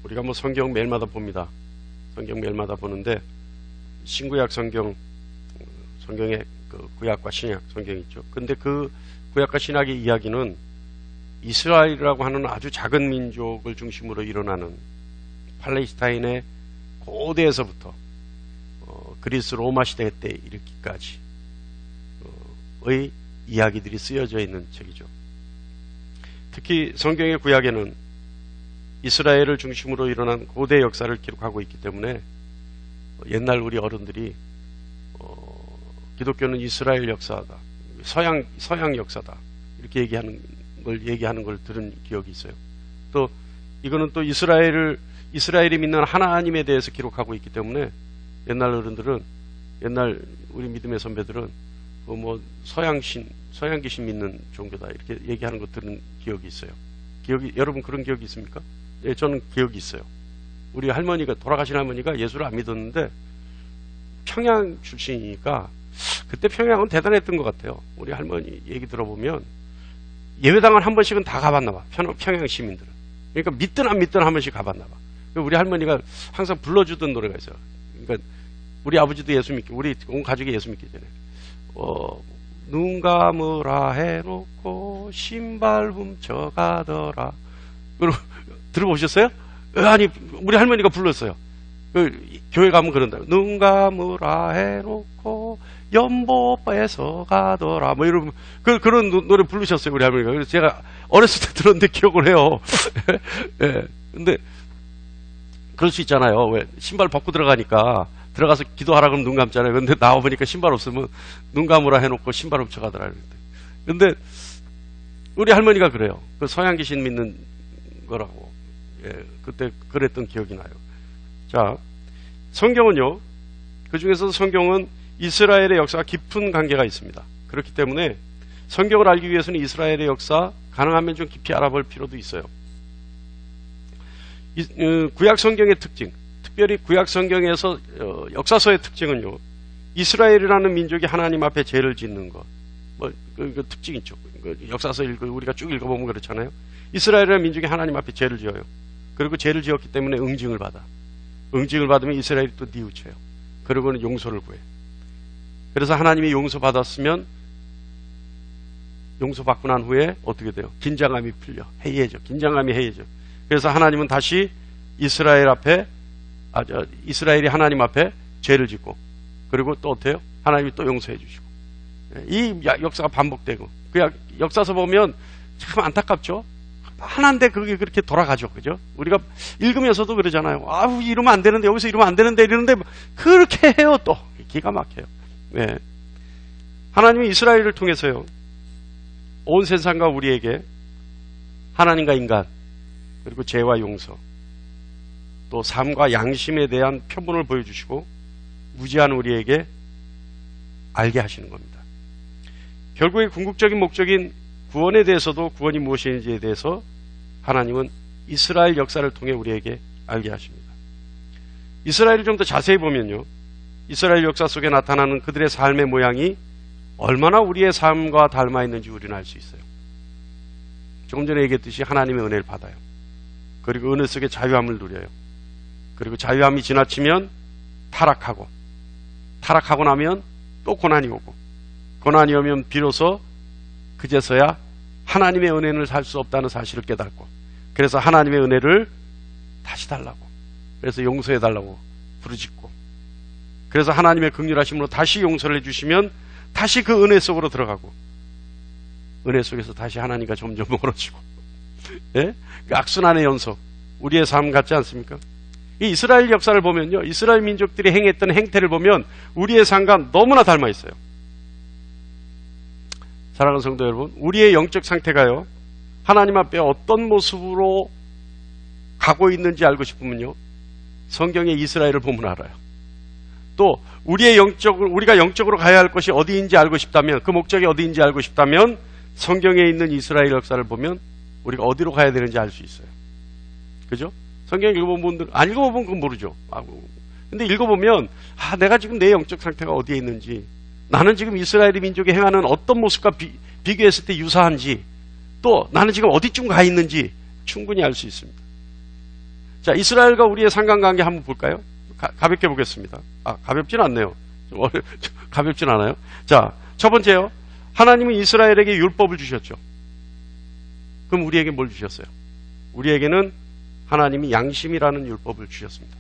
우리가 뭐 성경 매일마다 봅니다. 성경 매일마다 보는데 신구약 성경에 그 구약과 신약 성경이 있죠. 근데 그 구약과 신약의 이야기는 이스라엘이라고 하는 아주 작은 민족을 중심으로 일어나는 팔레스타인의 고대에서부터 그리스 로마 시대 때 이르기까지의 이야기들이 쓰여져 있는 책이죠. 특히 성경의 구약에는 이스라엘을 중심으로 일어난 고대 역사를 기록하고 있기 때문에 옛날 우리 어른들이 기독교는 이스라엘 역사다, 서양 역사다 이렇게 얘기하는 걸 들은 기억이 있어요. 또 이거는 또 이스라엘이 믿는 하나님에 대해서 기록하고 있기 때문에 옛날 어른들은, 옛날 우리 믿음의 선배들은 뭐 서양 귀신 믿는 종교다 이렇게 얘기하는 거 들은 기억이 있어요. 여러분 그런 기억이 있습니까? 예, 저는 기억이 있어요. 우리 할머니가, 돌아가신 할머니가 예수를 안 믿었는데 평양 출신이니까 그때 평양은 대단했던 것 같아요. 우리 할머니 얘기 들어보면 예배당을 한 번씩은 다 가봤나 봐. 평양 시민들은. 그러니까 믿든 안 믿든 한 번씩 가봤나 봐. 우리 할머니가 항상 불러주던 노래가 있어요. 그러니까 우리 아버지도 예수 믿기, 우리 온 가족이 예수 믿기 전에 눈 감으라 해놓고 신발 훔쳐가더라. 들어보셨어요? 아니, 우리 할머니가 불렀어요. 교회 가면 그런다. 눈 감으라 해놓고 연보 뺏어가더라. 뭐 이런 그런 노래 부르셨어요, 우리 할머니가. 그래서 제가 어렸을 때 들었는데 기억을 해요. 예. 근데 그럴 수 있잖아요. 왜 신발 벗고 들어가서 기도하라 그러면 눈 감잖아요. 근데 나와보니까 신발 없으면 눈 감으라 해놓고 신발 훔쳐가더라. 근데 우리 할머니가 그래요. 그 서양 귀신 믿는 거라고. 예, 그때 그랬던 기억이 나요. 자, 성경은요, 그 중에서도 성경은 이스라엘의 역사와 깊은 관계가 있습니다. 그렇기 때문에 성경을 알기 위해서는 이스라엘의 역사 가능하면 좀 깊이 알아볼 필요도 있어요. 구약 성경의 특징, 특별히 구약 성경에서 역사서의 특징은요, 이스라엘이라는 민족이 하나님 앞에 죄를 짓는 것, 그 특징 있죠. 역사서 우리가 쭉 읽어보면 그렇잖아요. 이스라엘이라는 민족이 하나님 앞에 죄를 지어요. 그리고 죄를 지었기 때문에 응징을 받아. 응징을 받으면 이스라엘이 또 뉘우쳐요. 그리고는 용서를 구해. 그래서 하나님이 용서받았으면, 용서받고 난 후에 어떻게 돼요? 긴장감이 풀려. 해이해져. 긴장감이 해이해져. 그래서 하나님은 다시 이스라엘이 하나님 앞에 죄를 짓고, 그리고 또 어때요? 하나님이 또 용서해 주시고. 이 역사가 반복되고, 그 역사서 보면 참 안타깝죠? 하나인데 그게 그렇게 돌아가죠. 그죠? 우리가 읽으면서도 그러잖아요. 아우, 이러면 안 되는데, 여기서 이러면 안 되는데, 이러는데, 그렇게 해요, 또. 기가 막혀요. 네. 하나님이 이스라엘을 통해서요, 온 세상과 우리에게 하나님과 인간, 그리고 죄와 용서, 또 삶과 양심에 대한 표본을 보여주시고, 무지한 우리에게 알게 하시는 겁니다. 결국에 궁극적인 목적인 구원에 대해서도, 구원이 무엇인지에 대해서 하나님은 이스라엘 역사를 통해 우리에게 알게 하십니다. 이스라엘을 좀 더 자세히 보면요, 이스라엘 역사 속에 나타나는 그들의 삶의 모양이 얼마나 우리의 삶과 닮아 있는지 우리는 알 수 있어요. 조금 전에 얘기했듯이 하나님의 은혜를 받아요. 그리고 은혜 속에 자유함을 누려요. 그리고 자유함이 지나치면 타락하고 나면 또 고난이 오고, 고난이 오면 비로소 그제서야 하나님의 은혜는 살 수 없다는 사실을 깨닫고, 그래서 하나님의 은혜를 다시 달라고, 그래서 용서해 달라고 부르짖고, 그래서 하나님의 긍휼하심으로 다시 용서를 해주시면 다시 그 은혜 속으로 들어가고, 은혜 속에서 다시 하나님과 점점 멀어지고, 예? 그 악순환의 연속, 우리의 삶 같지 않습니까? 이 이스라엘 역사를 보면요, 이스라엘 민족들이 행했던 행태를 보면 우리의 삶과 너무나 닮아 있어요. 사랑하는 성도 여러분, 우리의 영적 상태가요, 하나님 앞에 어떤 모습으로 가고 있는지 알고 싶으면요, 성경의 이스라엘을 보면 알아요. 또 우리가 영적으로 가야 할 것이 어디인지 알고 싶다면, 그 목적이 어디인지 알고 싶다면 성경에 있는 이스라엘 역사를 보면 우리가 어디로 가야 되는지 알 수 있어요. 그죠? 성경 읽어본 분들, 안 읽어보면 그건 모르죠. 근데 읽어보면, 내가 지금 내 영적 상태가 어디에 있는지, 나는 지금 이스라엘 민족이 행하는 어떤 모습과 비교했을 때 유사한지, 또 나는 지금 어디쯤 가 있는지 충분히 알 수 있습니다. 자, 이스라엘과 우리의 상관관계 한번 볼까요? 가볍게 보겠습니다. 가볍진 않네요. 가볍진 않아요. 자, 첫 번째요. 하나님은 이스라엘에게 율법을 주셨죠. 그럼 우리에게 뭘 주셨어요? 우리에게는 하나님이 양심이라는 율법을 주셨습니다.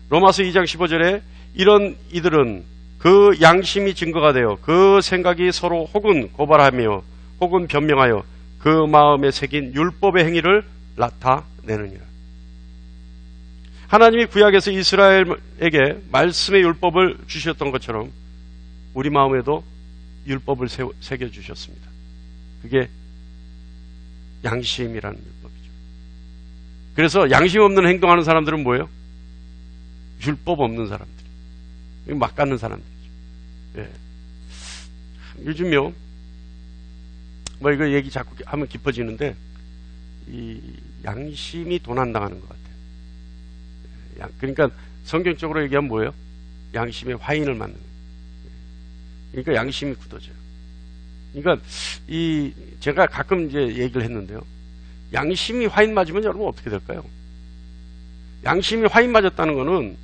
로마서 2장 15절에 이런 이들은 그 양심이 증거가 되어 그 생각이 서로 혹은 고발하며 혹은 변명하여 그 마음에 새긴 율법의 행위를 나타내느니라. 하나님이 구약에서 이스라엘에게 말씀의 율법을 주셨던 것처럼 우리 마음에도 율법을 새겨주셨습니다. 그게 양심이라는 율법이죠. 그래서 양심 없는 행동하는 사람들은 뭐예요? 율법 없는 사람들. 막 갖는 사람들이죠. 예. 요즘요, 뭐 이거 얘기 자꾸 하면 깊어지는데, 이 양심이 도난당하는 것 같아요. 그러니까 성경적으로 얘기하면 뭐예요? 양심의 화인을 맞는 거예요. 그러니까 양심이 굳어져요. 그러니까 제가 가끔 이제 얘기를 했는데요. 양심이 화인 맞으면 여러분 어떻게 될까요? 양심이 화인 맞았다는 거는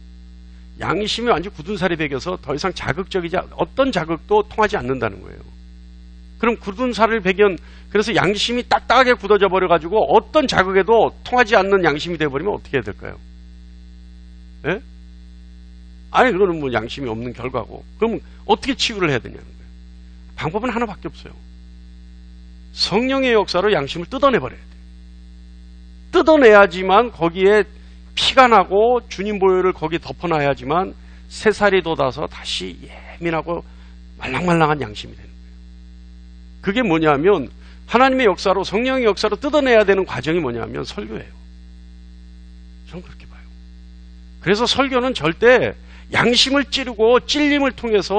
양심이 완전 굳은 살이 배겨서 더 이상 자극적이지 어떤 자극도 통하지 않는다는 거예요. 그럼 굳은 살을 배견 그래서 양심이 딱딱하게 굳어져 버려가지고 어떤 자극에도 통하지 않는 양심이 돼버리면 어떻게 해야 될까요? 예? 아니 그거는 뭐 양심이 없는 결과고 그럼 어떻게 치유를 해야 되냐는 거예요. 방법은 하나밖에 없어요. 성령의 역사로 양심을 뜯어내버려야 돼요. 뜯어내야지만 거기에 피가 나고 주님 보혈을 거기에 덮어놔야지만 새살이 돋아서 다시 예민하고 말랑말랑한 양심이 되는 거예요. 그게 뭐냐면 하나님의 역사로 성령의 역사로 뜯어내야 되는 과정이 뭐냐면 설교예요. 저는 그렇게 봐요. 그래서 설교는 절대 양심을 찌르고 찔림을 통해서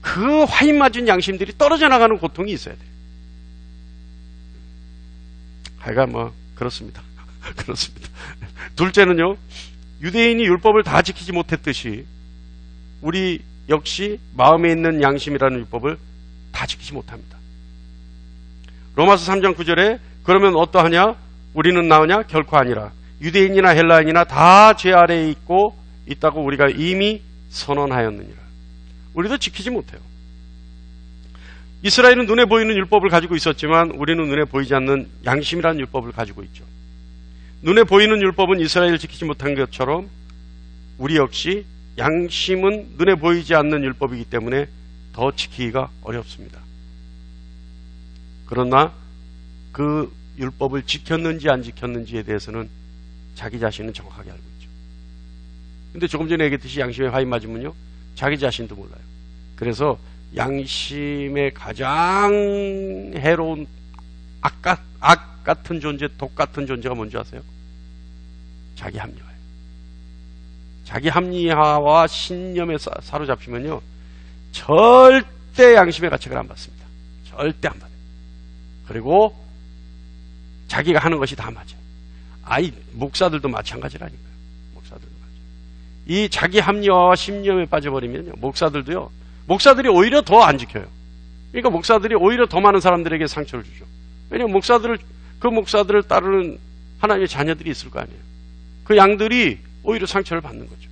그 화인 맞은 양심들이 떨어져 나가는 고통이 있어야 돼요. 하여간 뭐 그렇습니다. 그렇습니다. 둘째는요, 유대인이 율법을 다 지키지 못했듯이 우리 역시 마음에 있는 양심이라는 율법을 다 지키지 못합니다. 로마서 3장 9절에 그러면 어떠하냐? 우리는 나으냐? 결코 아니라 유대인이나 헬라인이나 다 죄 아래에 있다고 우리가 이미 선언하였느니라. 우리도 지키지 못해요. 이스라엘은 눈에 보이는 율법을 가지고 있었지만 우리는 눈에 보이지 않는 양심이라는 율법을 가지고 있죠. 눈에 보이는 율법은 이스라엘을 지키지 못한 것처럼 우리 역시 양심은 눈에 보이지 않는 율법이기 때문에 더 지키기가 어렵습니다. 그러나 그 율법을 지켰는지 안 지켰는지에 대해서는 자기 자신은 정확하게 알고 있죠. 근데 조금 전에 얘기했듯이 양심에 화인 맞으면요, 자기 자신도 몰라요. 그래서 양심의 가장 해로운 악 같은 존재, 독 같은 존재가 뭔지 아세요? 자기 합리화예요. 자기 합리화와 신념에 사로잡히면요, 절대 양심의 가책을 안 받습니다. 절대 안 받아요. 그리고 자기가 하는 것이 다 맞아요. 목사들도 마찬가지라니까요. 목사들도 맞아요. 이 자기 합리화와 신념에 빠져버리면요, 목사들이 오히려 더 안 지켜요. 그러니까 목사들이 오히려 더 많은 사람들에게 상처를 주죠. 왜냐하면 그 목사들을 따르는 하나님의 자녀들이 있을 거 아니에요. 그 양들이 오히려 상처를 받는 거죠.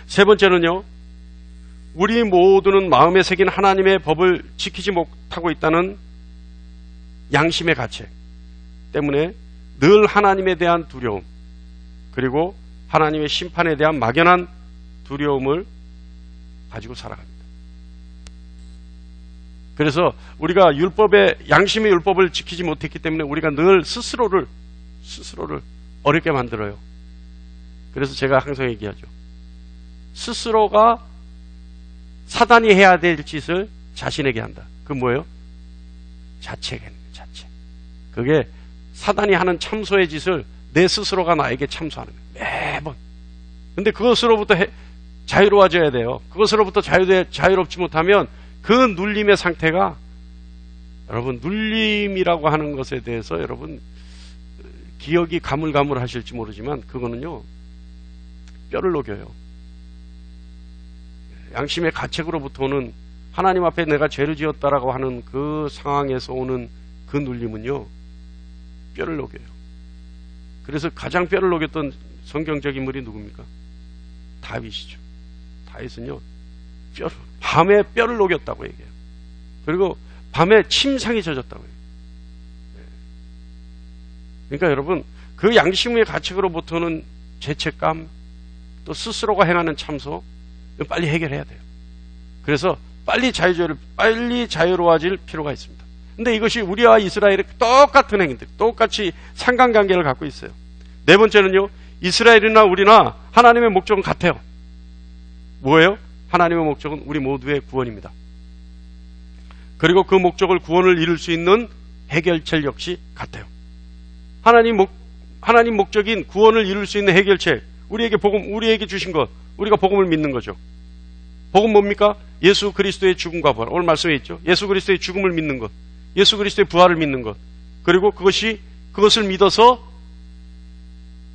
세 번째는요, 우리 모두는 마음에 새긴 하나님의 법을 지키지 못하고 있다는 양심의 가책 때문에 늘 하나님에 대한 두려움, 그리고 하나님의 심판에 대한 막연한 두려움을 가지고 살아갑니다. 그래서 우리가 양심의 율법을 지키지 못했기 때문에 우리가 늘 스스로를 어렵게 만들어요. 그래서 제가 항상 얘기하죠. 스스로가 사단이 해야 될 짓을 자신에게 한다. 그건 뭐예요? 자책이에요. 자책. 그게 사단이 하는 참소의 짓을 내 스스로가 나에게 참소하는 거예요. 매번. 근데 그것으로부터 자유로워져야 돼요. 그것으로부터 자유롭지 못하면 그 눌림의 상태가, 여러분, 눌림이라고 하는 것에 대해서 여러분 기억이 가물가물하실지 모르지만 그거는요, 뼈를 녹여요. 양심의 가책으로부터 오는, 하나님 앞에 내가 죄를 지었다라고 하는 그 상황에서 오는 그 눌림은요, 뼈를 녹여요. 그래서 가장 뼈를 녹였던 성경적 인물이 누굽니까? 다윗이죠. 다윗은요, 밤에 뼈를 녹였다고 얘기해요. 그리고 밤에 침상이 젖었다고 해요. 그러니까 여러분, 그 양심의 가책으로부터는 죄책감, 또 스스로가 행하는 참소, 빨리 해결해야 돼요. 그래서 빨리 자유로워질 필요가 있습니다. 근데 이것이 우리와 이스라엘의 똑같은 행위들, 똑같이 상관관계를 갖고 있어요. 네 번째는요, 이스라엘이나 우리나 하나님의 목적은 같아요. 뭐예요? 하나님의 목적은 우리 모두의 구원입니다. 그리고 그 목적을 구원을 이룰 수 있는 해결책 역시 같아요. 하나님 목적인 구원을 이룰 수 있는 해결책, 우리에게 주신 것, 우리가 복음을 믿는 거죠. 복음 뭡니까? 예수 그리스도의 죽음과 부활. 오늘 말씀에 있죠. 예수 그리스도의 죽음을 믿는 것, 예수 그리스도의 부활을 믿는 것, 그리고 그것을 믿어서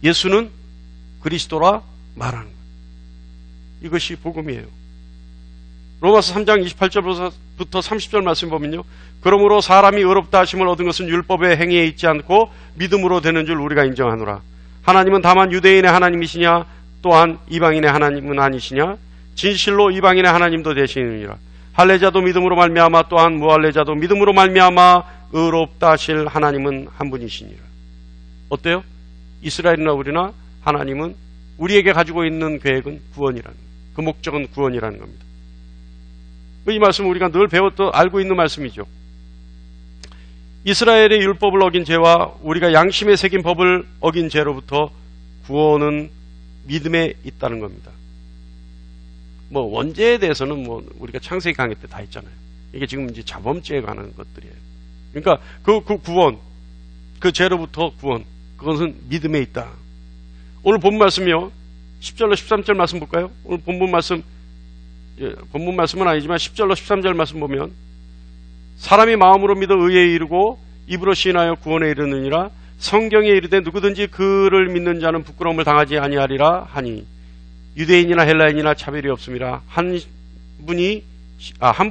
예수는 그리스도라 말하는 것. 이것이 복음이에요. 로마서 3장 28절부터 30절 말씀 보면요, 그러므로 사람이 의롭다 하심을 얻은 것은 율법의 행위에 있지 않고 믿음으로 되는 줄 우리가 인정하노라. 하나님은 다만 유대인의 하나님이시냐 또한 이방인의 하나님은 아니시냐? 진실로 이방인의 하나님도 되시느니라. 할례자도 믿음으로 말미암아 또한 무할례자도 믿음으로 말미암아 의롭다 하실 하나님은 한 분이시니라. 어때요? 이스라엘이나 우리나 하나님은 우리에게 가지고 있는 계획은 구원이라는 거예요. 그 목적은 구원이라는 겁니다. 이 말씀은 우리가 늘 알고 있는 말씀이죠. 이스라엘의 율법을 어긴 죄와 우리가 양심에 새긴 법을 어긴 죄로부터 구원은 믿음에 있다는 겁니다. 원죄에 대해서는 우리가 창세기 강의 때 다 했잖아요. 이게 지금 이제 자범죄에 관한 것들이에요. 그러니까 그 구원, 그 죄로부터 구원, 그것은 믿음에 있다. 오늘 본문 말씀이요, 10절로 13절 말씀 볼까요? 오늘 본문 말씀은 아니지만 10절로 13절 말씀 보면, 사람이 마음으로 믿어 의에 이르고 입으로 시인하여 구원에 이르느니라. 성경에 이르되 누구든지 그를 믿는 자는 부끄러움을 당하지 아니하리라 하니, 유대인이나 헬라인이나 차별이 없음이라. 한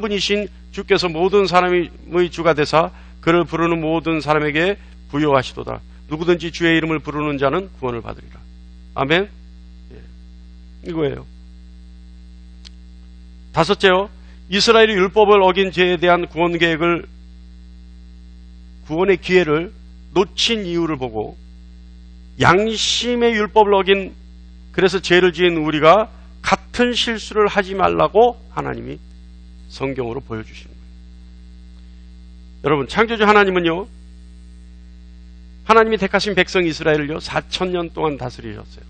분이신 주께서 모든 사람의 주가 되사 그를 부르는 모든 사람에게 부여하시도다. 누구든지 주의 이름을 부르는 자는 구원을 받으리라. 아멘. 이거예요. 다섯째요, 이스라엘이 율법을 어긴 죄에 대한 구원의 기회를 놓친 이유를 보고, 양심의 율법을 어긴, 그래서 죄를 지은 우리가 같은 실수를 하지 말라고 하나님이 성경으로 보여주시는 거예요. 여러분, 창조주 하나님은요, 하나님이 택하신 백성 이스라엘을요 4,000년 동안 다루셨어요.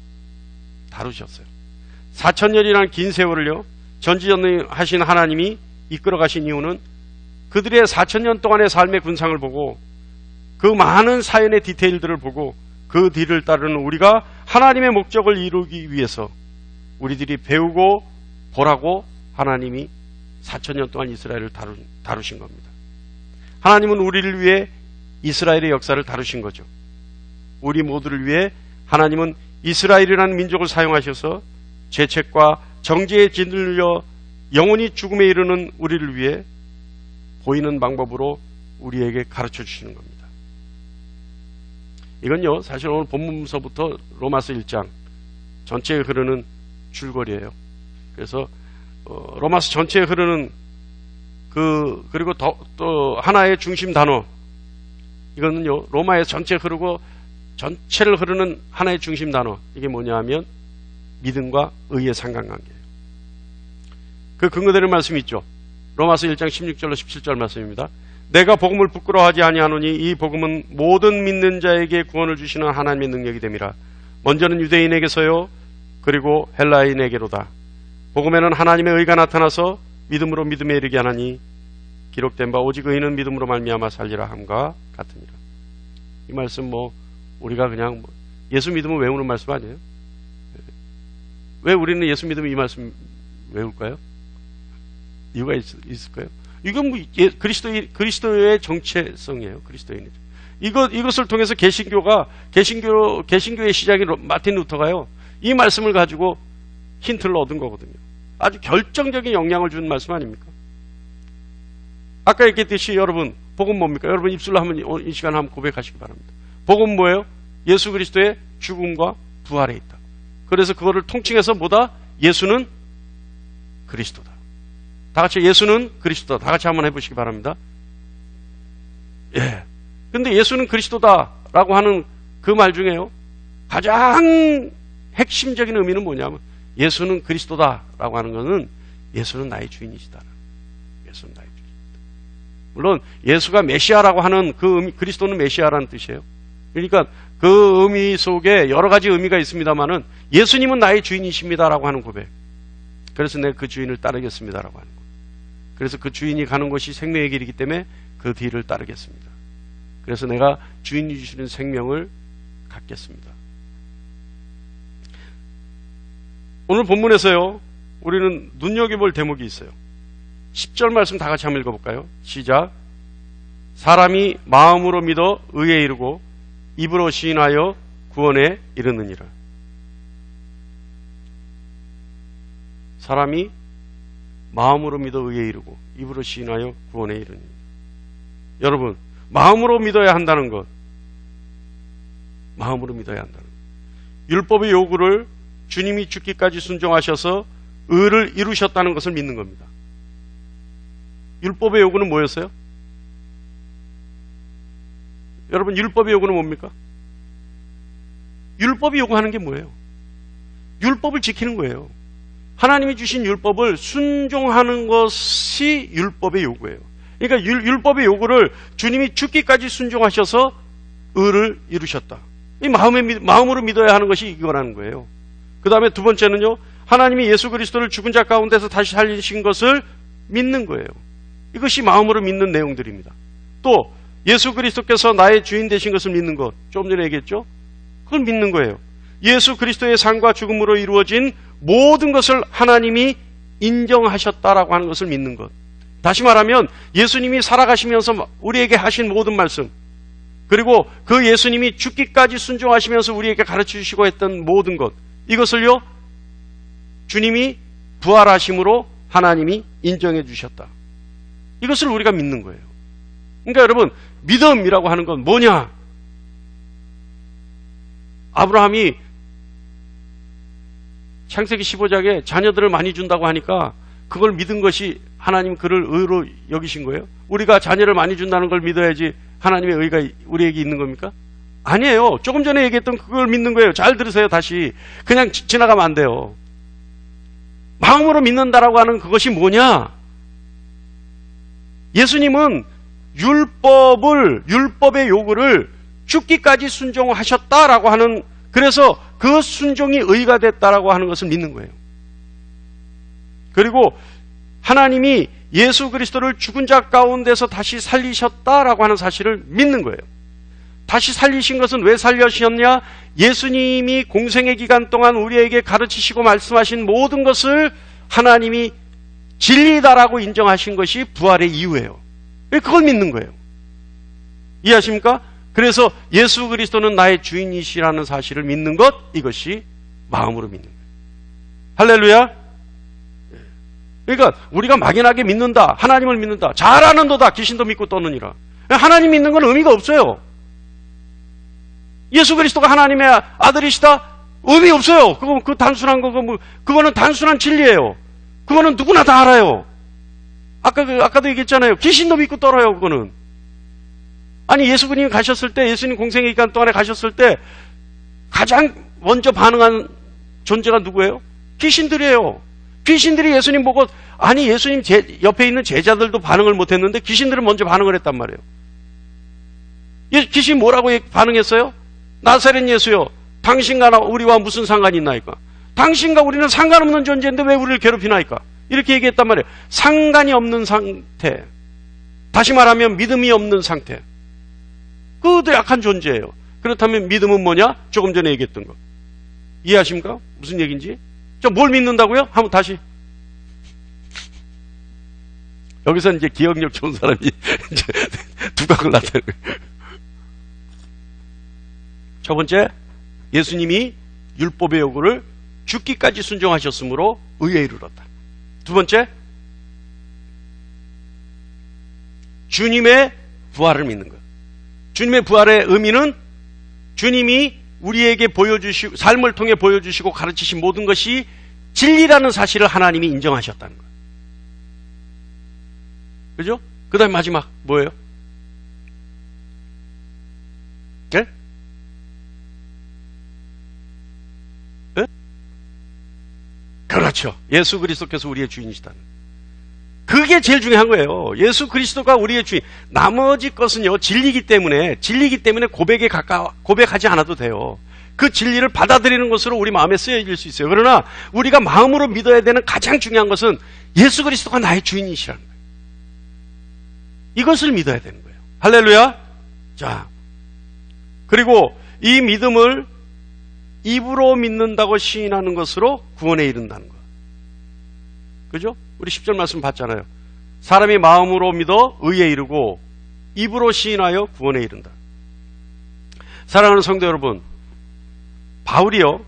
4,000년이라는 긴 세월을요 전지전능하신 하나님이 이끌어 가신 이유는 그들의 4,000년 동안의 삶의 군상을 보고, 그 많은 사연의 디테일들을 보고, 그 뒤를 따르는 우리가 하나님의 목적을 이루기 위해서 우리들이 배우고 보라고 하나님이 4,000년 동안 이스라엘을 다루신 겁니다. 하나님은 우리를 위해 이스라엘의 역사를 다루신 거죠. 우리 모두를 위해 하나님은 이스라엘이라는 민족을 사용하셔서 죄책과 정죄에 짓눌려 영원히 죽음에 이르는 우리를 위해 보이는 방법으로 우리에게 가르쳐 주시는 겁니다. 이건요, 사실 오늘 본문서부터 로마서 1장 전체에 흐르는 줄거리예요. 그래서 로마서 전체에 흐르는 그리고 또 하나의 중심 단어, 이거는요 로마에 전체 흐르고 전체를 흐르는 하나의 중심 단어, 이게 뭐냐 하면 믿음과 의의 상관관계예요. 그 근거되는 말씀이 있죠. 로마서 1장 16절로 17절 말씀입니다. 내가 복음을 부끄러워하지 아니하노니 이 복음은 모든 믿는 자에게 구원을 주시는 하나님의 능력이 됨이라. 먼저는 유대인에게서요 그리고 헬라인에게로다. 복음에는 하나님의 의가 나타나서 믿음으로 믿음에 이르게 하나니 기록된 바 오직 의인은 믿음으로 말미암아 살리라 함과 같으니라. 이 말씀 우리가 그냥 예수 믿음을 외우는 말씀 아니에요? 왜 우리는 예수 믿으면 이 말씀 외울까요? 이유가 있을까요? 이건 그리스도의 정체성이에요. 그리스도인이죠. 이것을 통해서 개신교의 시작인 마틴 루터가요, 이 말씀을 가지고 힌트를 얻은 거거든요. 아주 결정적인 영향을 준 말씀 아닙니까? 아까 얘기했듯이 여러분, 복음 뭡니까? 여러분 입술로 한번 이 시간 한번 고백하시기 바랍니다. 복음 뭐예요? 예수 그리스도의 죽음과 부활에 있다. 그래서 그거를 통칭해서 뭐다? 예수는 그리스도다. 다 같이 예수는 그리스도다. 다 같이 한번 해보시기 바랍니다. 예. 근데 예수는 그리스도다라고 하는 그 말 중에요, 가장 핵심적인 의미는 뭐냐면 예수는 그리스도다라고 하는 것은 예수는 나의 주인이시다. 예수는 나의 주인이다. 물론 예수가 메시아라고 하는 그 의미, 그리스도는 메시아라는 뜻이에요. 그러니까 그 의미 속에 여러 가지 의미가 있습니다만은 예수님은 나의 주인이십니다라고 하는 고백. 그래서 내가 그 주인을 따르겠습니다라고 하는 것. 그래서 그 주인이 가는 것이 생명의 길이기 때문에 그 뒤를 따르겠습니다. 그래서 내가 주인이 주시는 생명을 갖겠습니다. 오늘 본문에서요, 우리는 눈여겨볼 대목이 있어요. 10절 말씀 다 같이 한번 읽어볼까요? 시작. 사람이 마음으로 믿어 의에 이르고 입으로 시인하여 구원에 이르느니라. 사람이 마음으로 믿어 의에 이르고 입으로 시인하여 구원에 이르느니라. 여러분, 마음으로 믿어야 한다는 것, 마음으로 믿어야 한다는 것. 율법의 요구를 주님이 죽기까지 순종하셔서 의를 이루셨다는 것을 믿는 겁니다. 율법의 요구는 뭐였어요? 여러분, 율법의 요구는 뭡니까? 율법이 요구하는 게 뭐예요? 율법을 지키는 거예요. 하나님이 주신 율법을 순종하는 것이 율법의 요구예요. 그러니까 율법의 요구를 주님이 죽기까지 순종하셔서 의를 이루셨다. 이 마음으로 믿어야 하는 것이 이거라는 거예요. 그 다음에 두 번째는요, 하나님이 예수 그리스도를 죽은 자 가운데서 다시 살리신 것을 믿는 거예요. 이것이 마음으로 믿는 내용들입니다. 또 예수 그리스도께서 나의 주인 되신 것을 믿는 것, 조금 전에 얘기했죠? 그걸 믿는 거예요. 예수 그리스도의 삶과 죽음으로 이루어진 모든 것을 하나님이 인정하셨다라고 하는 것을 믿는 것. 다시 말하면 예수님이 살아가시면서 우리에게 하신 모든 말씀, 그리고 그 예수님이 죽기까지 순종하시면서 우리에게 가르치시고 했던 모든 것, 이것을요, 주님이 부활하심으로 하나님이 인정해 주셨다. 이것을 우리가 믿는 거예요. 그러니까 여러분, 믿음이라고 하는 건 뭐냐? 아브라함이 창세기 15장에 자녀들을 많이 준다고 하니까 그걸 믿은 것이 하나님 그를 의로 여기신 거예요? 우리가 자녀를 많이 준다는 걸 믿어야지 하나님의 의가 우리에게 있는 겁니까? 아니에요. 조금 전에 얘기했던 그걸 믿는 거예요. 잘 들으세요. 다시. 그냥 지나가면 안 돼요. 마음으로 믿는다라고 하는 그것이 뭐냐? 예수님은 율법의 요구를 죽기까지 순종하셨다라고 하는, 그래서 그 순종이 의가 됐다라고 하는 것을 믿는 거예요. 그리고 하나님이 예수 그리스도를 죽은 자 가운데서 다시 살리셨다라고 하는 사실을 믿는 거예요. 다시 살리신 것은 왜 살려주셨냐? 예수님이 공생의 기간 동안 우리에게 가르치시고 말씀하신 모든 것을 하나님이 진리다라고 인정하신 것이 부활의 이유예요. 그걸 믿는 거예요. 이해하십니까? 그래서 예수 그리스도는 나의 주인이시라는 사실을 믿는 것, 이것이 마음으로 믿는 거예요. 할렐루야. 그러니까 우리가 막연하게 믿는다, 하나님을 믿는다, 잘하는도다, 귀신도 믿고 떠느니라. 하나님 믿는 건 의미가 없어요. 예수 그리스도가 하나님의 아들이시다? 의미 없어요. 그 단순한 거, 그거는 단순한 진리예요. 그거는 누구나 다 알아요. 아까도 얘기했잖아요. 귀신도 믿고 떨어요, 그거는. 아니, 예수님이 가셨을 때, 예수님 공생의 기간 동안에 가셨을 때, 가장 먼저 반응한 존재가 누구예요? 귀신들이에요. 귀신들이 예수님 보고, 아니, 예수님 옆에 있는 제자들도 반응을 못 했는데, 귀신들은 먼저 반응을 했단 말이에요. 귀신 뭐라고 반응했어요? 나사렛 예수요, 당신과 우리와 무슨 상관이 있나이까? 당신과 우리는 상관없는 존재인데 왜 우리를 괴롭히나이까? 이렇게 얘기했단 말이에요. 상관이 없는 상태. 다시 말하면 믿음이 없는 상태. 그것도 약한 존재예요. 그렇다면 믿음은 뭐냐? 조금 전에 얘기했던 거. 이해하십니까? 무슨 얘기인지? 저 뭘 믿는다고요? 한번 다시. 여기서 이제 기억력 좋은 사람이 이제 두각을 나타내는 거예요. 첫 번째, 예수님이 율법의 요구를 죽기까지 순종하셨으므로 의에 이르렀다. 두 번째, 주님의 부활을 믿는 것. 주님의 부활의 의미는 주님이 우리에게 보여주시고 삶을 통해 보여주시고 가르치신 모든 것이 진리라는 사실을 하나님이 인정하셨다는 거예요. 그죠? 그 다음에 마지막 뭐예요? 네? 네? 그렇죠. 예수 그리스도께서 우리의 주인이시다는 거예요. 그게 제일 중요한 거예요. 예수 그리스도가 우리의 주인. 나머지 것은요, 진리기 때문에 고백하지 않아도 돼요. 그 진리를 받아들이는 것으로 우리 마음에 쓰여질 수 있어요. 그러나 우리가 마음으로 믿어야 되는 가장 중요한 것은 예수 그리스도가 나의 주인이시라는 거예요. 이것을 믿어야 되는 거예요. 할렐루야. 자, 그리고 이 믿음을 입으로 믿는다고 시인하는 것으로 구원에 이른다는 거예요. 그죠? 우리 10절 말씀 봤잖아요. 사람이 마음으로 믿어 의에 이르고 입으로 시인하여 구원에 이른다. 사랑하는 성도 여러분, 바울이요,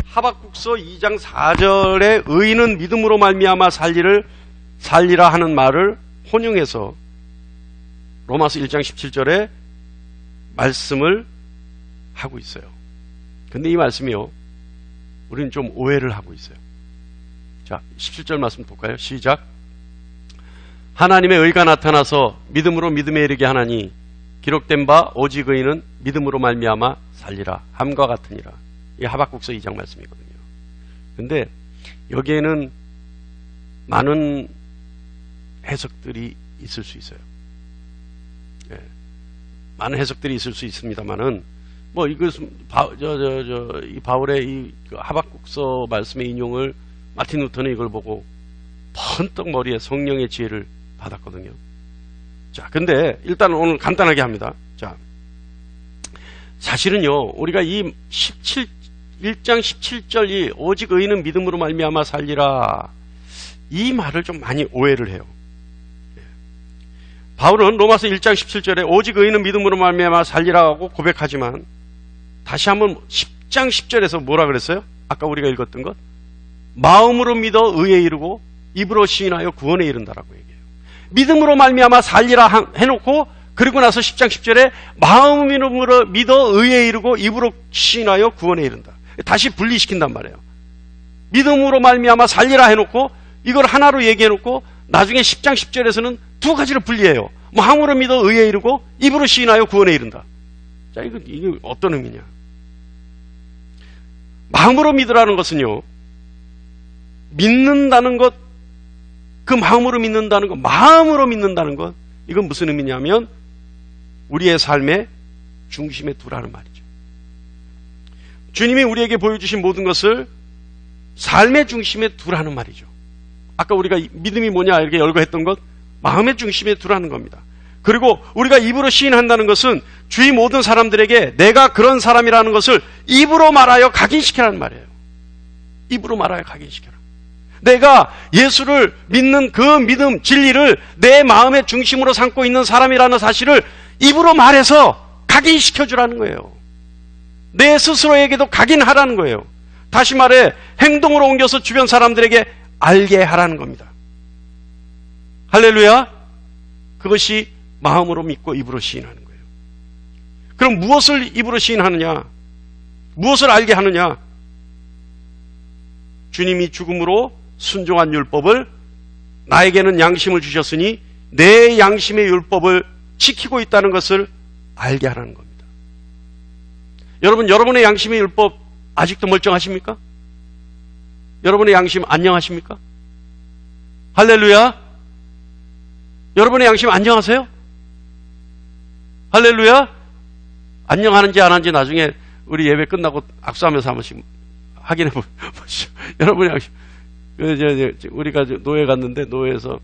하박국서 2장 4절에 의인은 믿음으로 말미암아 살리라 하는 말을 혼용해서 로마서 1장 17절에 말씀을 하고 있어요. 근데 이 말씀이요, 우리는 좀 오해를 하고 있어요. 자, 17절 말씀 볼까요? 시작. 하나님의 의가 나타나서 믿음으로 믿음에 이르게 하나니 기록된 바 오직 의인은 믿음으로 말미암아 살리라 함과 같으니라. 이게 하박국서 2장 말씀이거든요. 근데 여기에는 많은 해석들이 있을 수 있어요. 예, 많은 해석들이 있을 수 있습니다만은 뭐 이것은 이 바울의 이 하박국서 말씀의 인용을 마틴 루터는 이걸 보고 번뜩 머리에 성령의 지혜를 받았거든요. 자, 근데 일단 오늘 간단하게 합니다. 자, 사실은요, 우리가 이 1장 17절 오직 의인은 믿음으로 말미암아 살리라, 이 말을 좀 많이 오해를 해요. 바울은 로마서 1장 17절에 오직 의인은 믿음으로 말미암아 살리라고 고백하지만 다시 한번 10장 10절에서 뭐라 그랬어요? 아까 우리가 읽었던 것, 마음으로 믿어 의에 이르고 입으로 시인하여 구원에 이른다라고 얘기해요. 믿음으로 말미암아 살리라 해놓고 그리고 나서 10장 10절에 마음으로 믿어 의에 이르고 입으로 시인하여 구원에 이른다. 다시 분리시킨단 말이에요. 믿음으로 말미암아 살리라 해놓고 이걸 하나로 얘기해놓고 나중에 10장 10절에서는 두 가지를 분리해요. 마음으로 믿어 의에 이르고 입으로 시인하여 구원에 이른다. 자, 이게 어떤 의미냐? 마음으로 믿으라는 것은요, 믿는다는 것, 그 마음으로 믿는다는 것, 마음으로 믿는다는 것, 이건 무슨 의미냐면 우리의 삶의 중심에 두라는 말이죠. 주님이 우리에게 보여주신 모든 것을 삶의 중심에 두라는 말이죠. 아까 우리가 믿음이 뭐냐 이렇게 열거했던 것, 마음의 중심에 두라는 겁니다. 그리고 우리가 입으로 시인한다는 것은 주위 모든 사람들에게 내가 그런 사람이라는 것을 입으로 말하여 각인시키라는 말이에요. 입으로 말하여 각인시켜라. 내가 예수를 믿는 그 믿음, 진리를 내 마음의 중심으로 삼고 있는 사람이라는 사실을 입으로 말해서 각인시켜주라는 거예요. 내 스스로에게도 각인하라는 거예요. 다시 말해 행동으로 옮겨서 주변 사람들에게 알게 하라는 겁니다. 할렐루야. 그것이 마음으로 믿고 입으로 시인하는 거예요. 그럼 무엇을 입으로 시인하느냐? 무엇을 알게 하느냐? 주님이 죽음으로 순종한 율법을 나에게는 양심을 주셨으니 내 양심의 율법을 지키고 있다는 것을 알게 하라는 겁니다. 여러분, 여러분의 양심의 율법 아직도 멀쩡하십니까? 여러분의 양심 안녕하십니까? 할렐루야. 여러분의 양심 안녕하세요? 할렐루야. 안녕하는지 안 하는지 나중에 우리 예배 끝나고 악수하면서 한 번씩 확인해 보시죠. 여러분의 양심. 우리가 노예 갔는데 노예에서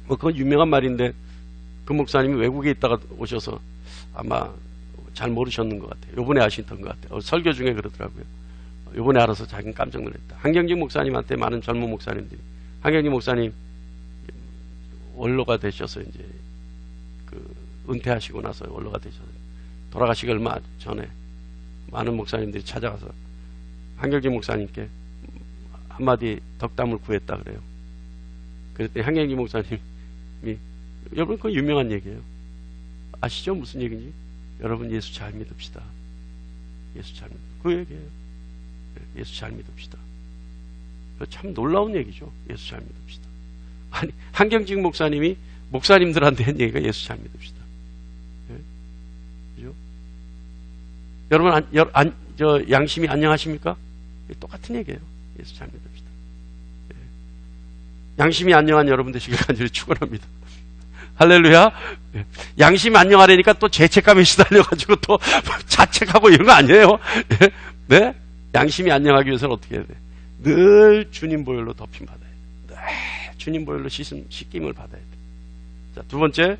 뭐 그건 유명한 말인데 그 목사님이 외국에 있다가 오셔서 아마 잘 모르셨는 것 같아요. 요번에 아시던 것 같아요. 설교 중에 그러더라고요. 요번에 알아서 자기는 깜짝 놀랐다. 한경직 목사님한테 많은 젊은 목사님들이, 한경직 목사님 원로가 되셔서 이제 그 은퇴하시고 나서 원로가 되셔서 돌아가시기 얼마 전에 많은 목사님들이 찾아가서 한경직 목사님께 한마디 덕담을 구했다 그래요. 그랬더니 한경직 목사님이, 여러분 그거 유명한 얘기예요. 아시죠? 무슨 얘기인지? 여러분 예수 잘 믿읍시다. 예수 잘 믿읍시다. 그 얘기예요. 예수 잘 믿읍시다. 참 놀라운 얘기죠. 예수 잘 믿읍시다. 아니, 한경직 목사님이 목사님들한테 한 얘기가 예수 잘 믿읍시다. 네? 그죠? 여러분, 양심이 안녕하십니까? 똑같은 얘기예요. 예수 잘 믿읍시다. 네. 양심이 안녕한 여러분 되시길 간절히 축원합니다. 할렐루야. 네. 양심이 안녕하려니까 또 죄책감에 시달려가지고 또 자책하고 이런 거 아니에요. 네? 네? 양심이 안녕하기 위해서는 어떻게 해야 돼? 늘 주님 보혈로 덮임 받아야 돼. 늘 주님 보혈로 씻김을 받아야 돼. 자, 두 번째,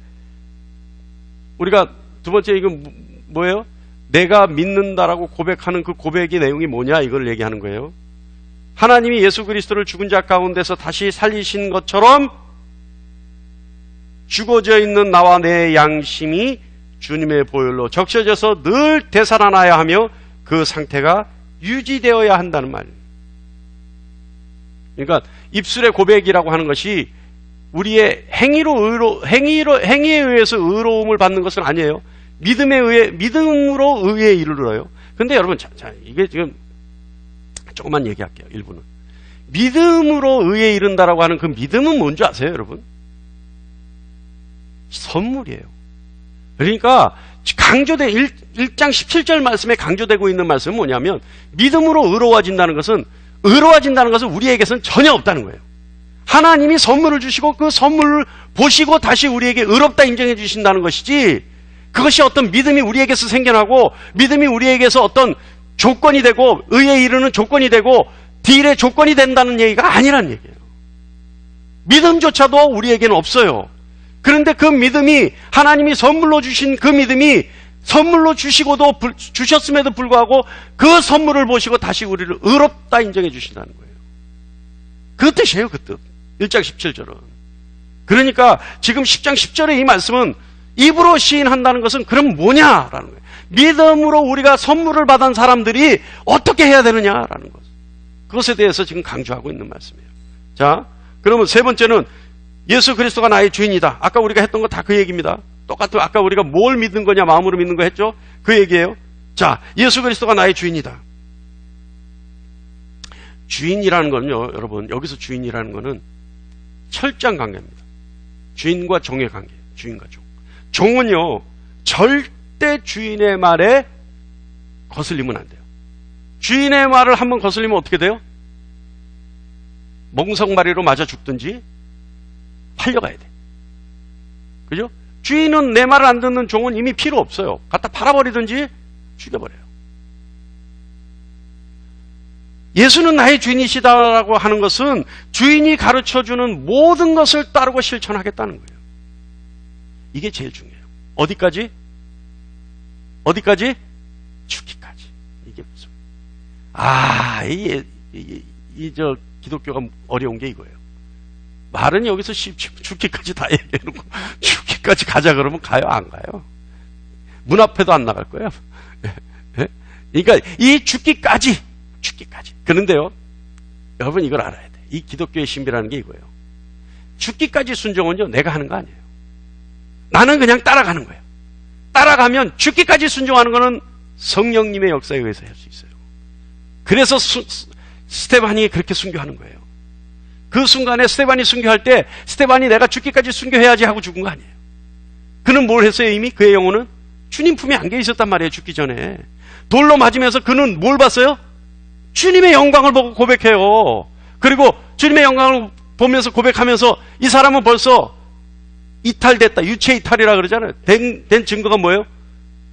이건 뭐예요? 내가 믿는다라고 고백하는 그 고백의 내용이 뭐냐? 이걸 얘기하는 거예요. 하나님이 예수 그리스도를 죽은 자 가운데서 다시 살리신 것처럼 죽어져 있는 나와 내 양심이 주님의 보혈로 적셔져서 늘 되살아나야 하며 그 상태가 유지되어야 한다는 말이에요. 그러니까 입술의 고백이라고 하는 것이 우리의 행위에 의해서 의로움을 받는 것은 아니에요. 믿음으로 의에 이르러요. 근데 여러분, 자, 이게 지금 조금만 얘기할게요. 일부는. 믿음으로 의에 이른다라고 하는 그 믿음은 뭔지 아세요, 여러분? 선물이에요. 그러니까 1장 17절 말씀에 강조되고 있는 말씀은 뭐냐면 믿음으로 의로워진다는 것은 우리에게서는 전혀 없다는 거예요. 하나님이 선물을 주시고 그 선물을 보시고 다시 우리에게 의롭다 인정해 주신다는 것이지, 그것이 어떤 믿음이 우리에게서 생겨나고 믿음이 우리에게서 어떤 조건이 되고 의에 이르는 조건이 되고 딜의 조건이 된다는 얘기가 아니란 얘기예요. 믿음조차도 우리에게는 없어요. 그런데 그 믿음이 하나님이 선물로 주신 그 믿음이 선물로 주셨음에도 불구하고 그 선물을 보시고 다시 우리를 의롭다 인정해 주신다는 거예요. 그 뜻이에요, 그 뜻. 1장 17절은. 그러니까 지금 10장 10절의 이 말씀은 입으로 시인한다는 것은 그럼 뭐냐라는 거예요. 믿음으로 우리가 선물을 받은 사람들이 어떻게 해야 되느냐라는 것. 그것에 대해서 지금 강조하고 있는 말씀이에요. 자, 그러면 세 번째는 예수 그리스도가 나의 주인이다. 아까 우리가 했던 거 다 그 얘기입니다. 똑같은 아까 우리가 뭘 믿는 거냐, 마음으로 믿는 거 했죠? 그 얘기예요. 자, 예수 그리스도가 나의 주인이다. 주인이라는 거는요, 여러분, 여기서 주인이라는 거는 철저한 관계입니다. 주인과 종의 관계, 주인과 종. 종은요, 절대 주인의 말에 거슬리면 안 돼요. 주인의 말을 한번 거슬리면 어떻게 돼요? 멍석마리로 맞아 죽든지 팔려가야 돼. 그죠? 주인은 내 말을 안 듣는 종은 이미 필요 없어요. 갖다 팔아버리든지 죽여버려요. 예수는 나의 주인이시다라고 하는 것은 주인이 가르쳐주는 모든 것을 따르고 실천하겠다는 거예요. 이게 제일 중요해요. 어디까지? 죽기까지. 이게 무슨? 저 기독교가 어려운 게 이거예요. 말은 여기서 죽기까지 다 얘기해놓고 죽기까지 가자 그러면 가요? 안 가요? 문 앞에도 안 나갈 거예요. 그러니까 이 죽기까지. 그런데요, 여러분 이걸 알아야 돼. 이 기독교의 신비라는 게 이거예요. 죽기까지 순종은요, 내가 하는 거 아니에요. 나는 그냥 따라가는 거예요. 따라가면 죽기까지 순종하는 거는 성령님의 역사에 의해서 할 수 있어요. 그래서 스데반이 그렇게 순교하는 거예요. 그 순간에 스데반이 순교할 때 스데반이 내가 죽기까지 순교해야지 하고 죽은 거 아니에요. 그는 뭘 했어요? 이미 그의 영혼은 주님 품에 안겨 있었단 말이에요. 죽기 전에. 돌로 맞으면서 그는 뭘 봤어요? 주님의 영광을 보고 고백해요. 그리고 주님의 영광을 보면서 고백하면서 이 사람은 벌써 이탈됐다. 유체 이탈이라 그러잖아요. 된 증거가 뭐예요?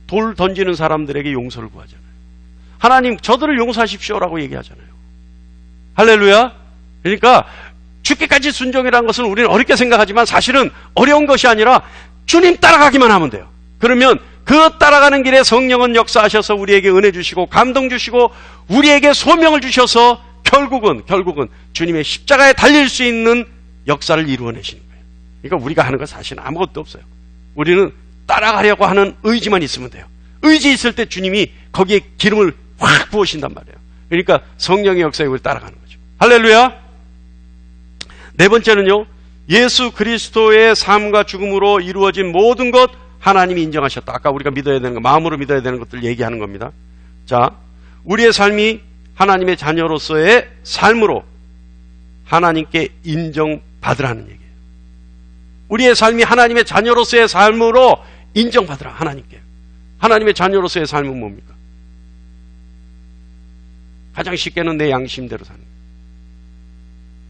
돌 던지는 사람들에게 용서를 구하잖아요. 하나님 저들을 용서하십시오라고 얘기하잖아요. 할렐루야. 그러니까 죽기까지 순종이라는 것은 우리는 어렵게 생각하지만 사실은 어려운 것이 아니라 주님 따라가기만 하면 돼요. 그러면 그 따라가는 길에 성령은 역사하셔서 우리에게 은혜 주시고 감동 주시고 우리에게 소명을 주셔서 결국은 주님의 십자가에 달릴 수 있는 역사를 이루어내시는 거예요. 그러니까 우리가 하는 건 사실은 아무것도 없어요. 우리는 따라가려고 하는 의지만 있으면 돼요. 의지 있을 때 주님이 거기에 기름을 확 부으신단 말이에요. 그러니까 성령의 역사에 우리 따라가는 거죠. 할렐루야. 네 번째는요, 예수 그리스도의 삶과 죽음으로 이루어진 모든 것 하나님이 인정하셨다. 아까 우리가 믿어야 되는 거, 마음으로 믿어야 되는 것들 얘기하는 겁니다. 자, 우리의 삶이 하나님의 자녀로서의 삶으로 하나님께 인정받으라는 얘기예요. 우리의 삶이 하나님의 자녀로서의 삶으로 인정받으라. 하나님께. 하나님의 자녀로서의 삶은 뭡니까? 가장 쉽게는 내 양심대로 사는 거예요.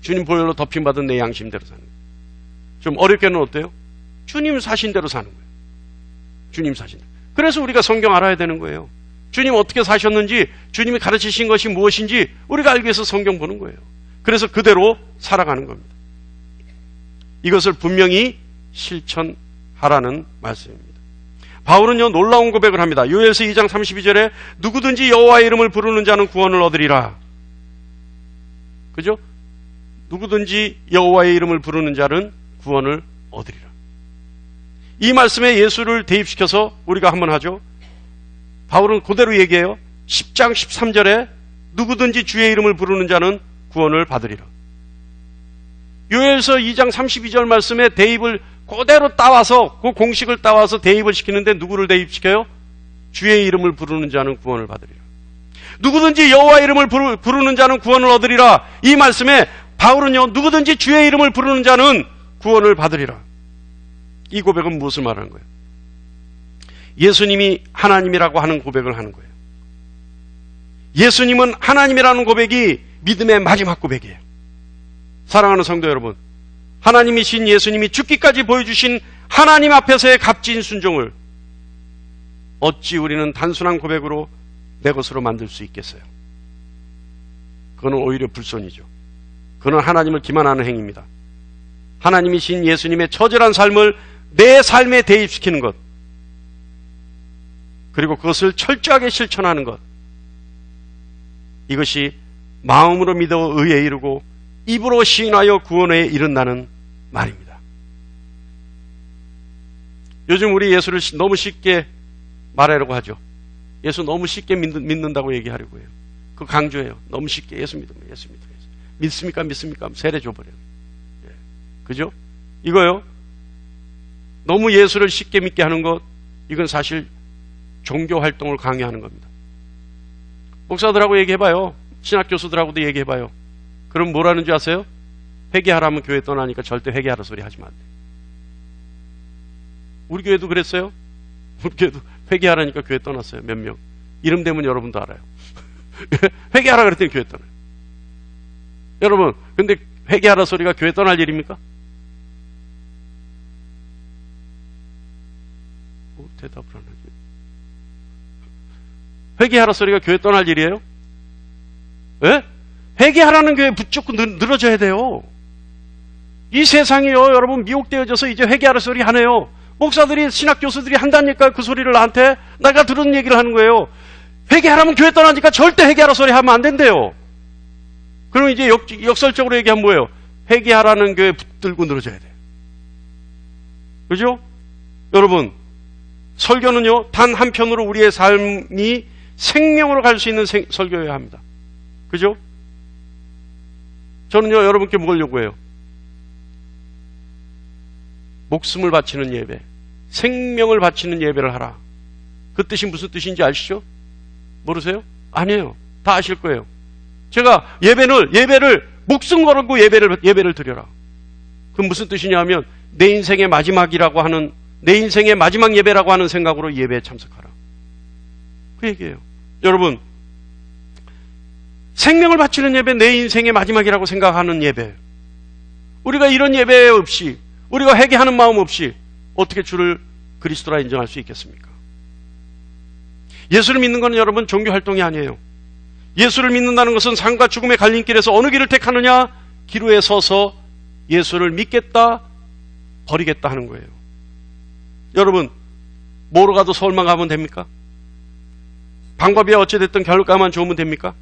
주님 보혈로 덮임받은 내 양심대로 사는 거예요. 좀 어렵게는 어때요? 주님 사신대로 사는 거예요. 주님 사신대로. 그래서 우리가 성경 알아야 되는 거예요. 주님 어떻게 사셨는지, 주님이 가르치신 것이 무엇인지 우리가 알기 위해서 성경 보는 거예요. 그래서 그대로 살아가는 겁니다. 이것을 분명히 실천하라는 말씀입니다. 바울은요, 놀라운 고백을 합니다. 요엘서 2장 32절에 누구든지 여호와의 이름을 부르는 자는 구원을 얻으리라. 그죠? 누구든지 여호와의 이름을 부르는 자는 구원을 얻으리라. 이 말씀에 예수를 대입시켜서 우리가 한번 하죠. 바울은 그대로 얘기해요. 10장 13절에 누구든지 주의 이름을 부르는 자는 구원을 받으리라. 요엘서 2장 32절 말씀에 대입을 그대로 따와서, 그 공식을 따와서 대입을 시키는데 누구를 대입시켜요? 주의 이름을 부르는 자는 구원을 받으리라. 누구든지 여호와의 이름을 부르는 자는 구원을 얻으리라. 이 말씀에 바울은요, 누구든지 주의 이름을 부르는 자는 구원을 받으리라. 이 고백은 무엇을 말하는 거예요? 예수님이 하나님이라고 하는 고백을 하는 거예요. 예수님은 하나님이라는 고백이 믿음의 마지막 고백이에요. 사랑하는 성도 여러분, 하나님이신 예수님이 죽기까지 보여주신 하나님 앞에서의 값진 순종을 어찌 우리는 단순한 고백으로 내 것으로 만들 수 있겠어요? 그거는 오히려 불손이죠. 그건 하나님을 기만하는 행위입니다. 하나님이신 예수님의 처절한 삶을 내 삶에 대입시키는 것, 그리고 그것을 철저하게 실천하는 것, 이것이 마음으로 믿어 의에 이르고 입으로 시인하여 구원에 이른다는 말입니다. 요즘 우리 예수를 너무 쉽게 말하려고 하죠. 예수 너무 쉽게 믿는다고 얘기하려고 해요. 그거 강조해요. 너무 쉽게 예수 믿으면 예수 믿으면 믿습니까? 믿습니까? 세례 줘버려요. 예. 그죠? 이거요. 너무 예수를 쉽게 믿게 하는 것, 이건 사실 종교 활동을 강요하는 겁니다. 목사들하고 얘기해봐요. 신학 교수들하고도 얘기해봐요. 그럼 뭐라는 줄 아세요? 회개하라면 교회 떠나니까 절대 회개하라 소리 하지만 안 돼. 우리 교회도 그랬어요. 우리 교회도 회개하라니까 교회 떠났어요. 몇 명. 이름 대면 여러분도 알아요. 회개하라 그랬더니 교회 떠나요. 여러분, 근데 회개하라 소리가 교회 떠날 일입니까? 대답을 안 하죠. 회개하라 소리가 교회 떠날 일이에요? 왜? 회개하라는 교회 붙잡고 늘어져야 돼요. 이 세상이요, 여러분, 미혹되어져서 이제 회개하라 소리 하네요. 목사들이, 신학 교수들이 한다니까 그 소리를 나한테 내가 들은 얘기를 하는 거예요. 회개하라면 교회 떠나니까 절대 회개하라 소리 하면 안 된대요. 그럼 이제 역설적으로 얘기하면 뭐예요? 회개하라는 교회 붙들고 늘어져야 돼요. 그죠? 여러분, 설교는요, 단 한편으로 우리의 삶이 생명으로 갈 수 있는 설교여야 합니다. 그죠? 저는요, 여러분께 뭘 요구해요? 목숨을 바치는 예배, 생명을 바치는 예배를 하라. 그 뜻이 무슨 뜻인지 아시죠? 모르세요? 아니에요. 다 아실 거예요. 제가 예배를 목숨 걸고 예배를 드려라. 그건 무슨 뜻이냐 하면 내 인생의 마지막이라고 하는, 내 인생의 마지막 예배라고 하는 생각으로 예배에 참석하라. 그 얘기예요. 여러분, 생명을 바치는 예배, 내 인생의 마지막이라고 생각하는 예배. 우리가 이런 예배 없이, 우리가 회개하는 마음 없이 어떻게 주를 그리스도라 인정할 수 있겠습니까? 예수를 믿는 것은 여러분 종교 활동이 아니에요. 예수를 믿는다는 것은 삶과 죽음의 갈림길에서 어느 길을 택하느냐? 기로에 서서 예수를 믿겠다, 버리겠다 하는 거예요. 여러분, 뭐로 가도 서울만 가면 됩니까? 방법이 어찌됐든 결과만 좋으면 됩니까?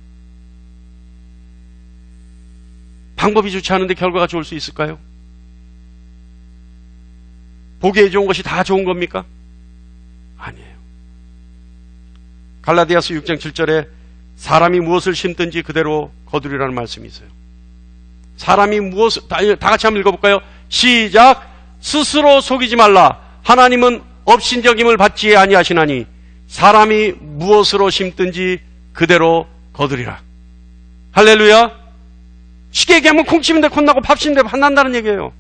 방법이 좋지 않은데 결과가 좋을 수 있을까요? 보기에 좋은 것이 다 좋은 겁니까? 아니에요. 갈라디아서 6장 7절에 사람이 무엇을 심든지 그대로 거두리라는 말씀이 있어요. 사람이 무엇을, 다 같이 한번 읽어볼까요? 시작! 스스로 속이지 말라. 하나님은 업신여김을 받지 아니하시나니 사람이 무엇으로 심든지 그대로 거두리라. 할렐루야. 쉽게 얘기하면 콩 심는데 콩 나고 밥 심는데 밥 난다는 얘기예요.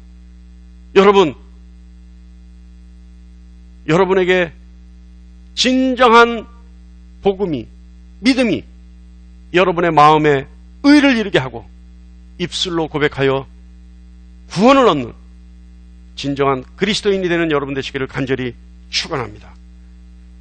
여러분, 여러분에게 진정한 복음이, 믿음이 여러분의 마음에 의를 이루게 하고 입술로 고백하여 구원을 얻는 진정한 그리스도인이 되는 여러분 되시기를 간절히 축원합니다.